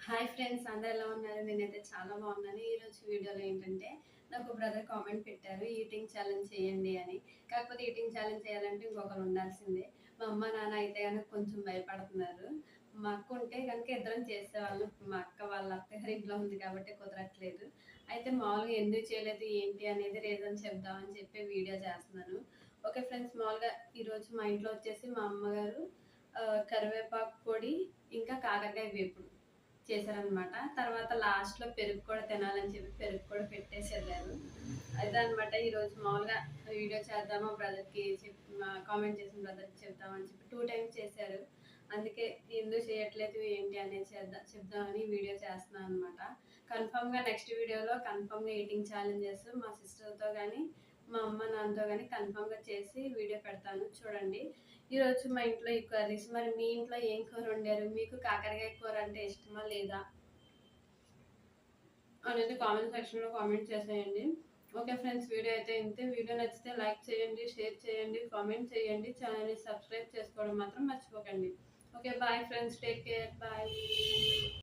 Hi friends, అందరూ ఎలా ఉన్నారు? నేనైతే చాలా బాగున్నాను. ఈరోజు వీడియోలో ఏంటంటే నాకు బ్రదర్ కామెంట్ పెట్టారు ఈటింగ్ ఛాలెంజ్ చేయండి అని. కాకపోతే ఈటింగ్ ఛాలెంజ్ చేయాలంటే ఇంకొకరు ఉండాల్సిందే. మా అమ్మ నాన్న అయితే గనుక కొంచెం భయపడుతున్నారు. మా అక్క ఉంటే కనుక ఇద్దరం చేసేవాళ్ళం. మా అక్క వాళ్ళ అత్తగారి ఇంట్లో ఉంది కాబట్టి కుదరట్లేదు. అయితే మామూలుగా ఎందుకు చేయలేదు ఏంటి అనేది రీజన్ చెప్దామని చెప్పి వీడియో చేస్తున్నాను. ఓకే ఫ్రెండ్స్, మామూలుగా ఈరోజు మా ఇంట్లో వచ్చేసి మా అమ్మగారు కరివేపాకు పొడి ఇంకా కాకరకాయ వేపుడు చేశారనమాట. తర్వాత లాస్ట్‌లో పెరుగు కూడా తినాలని చెప్పి పెరుగు కూడా పెట్టేసి ఎళ్లారు. అదే అనమాట ఈరోజు మామూలుగా వీడియో చేద్దామా బ్రదర్‌కి కామెంట్ చేసిన బ్రదర్‌కి చెప్దామని చెప్పి 2 టైమ్స్ చేశారు. అందుకే ఎందుకు చేయట్లేదు ఏంటి అనేది చెప్దామని వీడియో చేస్తున్నాను అనమాట. కన్ఫర్మ్‌గా నెక్స్ట్ వీడియోలో కన్ఫర్మ్‌గా ఈటింగ్ ఛాలెంజెస్ మా సిస్టర్‌తో గాని, మా అమ్మ నాన్నతో గాని కన్ఫర్మ్‌గా చేసి వీడియో పెడతాను చూడండి. ఈరోజు మా ఇంట్లో ఈ కర్రీస్. మరి మీ ఇంట్లో ఏం కూర వండారు? మీకు కాకరకాయ కూర అంటే ఇష్టమా లేదా అనేది కామెంట్ సెక్షన్‌లో కామెంట్ చేసేయండి. ఓకే ఫ్రెండ్స్, వీడియో అయితే ఇంతే. వీడియో నచ్చితే లైక్ చేయండి, షేర్ చేయండి, కామెంట్ చేయండి. ఛానెల్‌ని సబ్స్క్రైబ్ చేసుకోవడం మాత్రం మర్చిపోకండి. Okay, bye friends. Take care. Bye.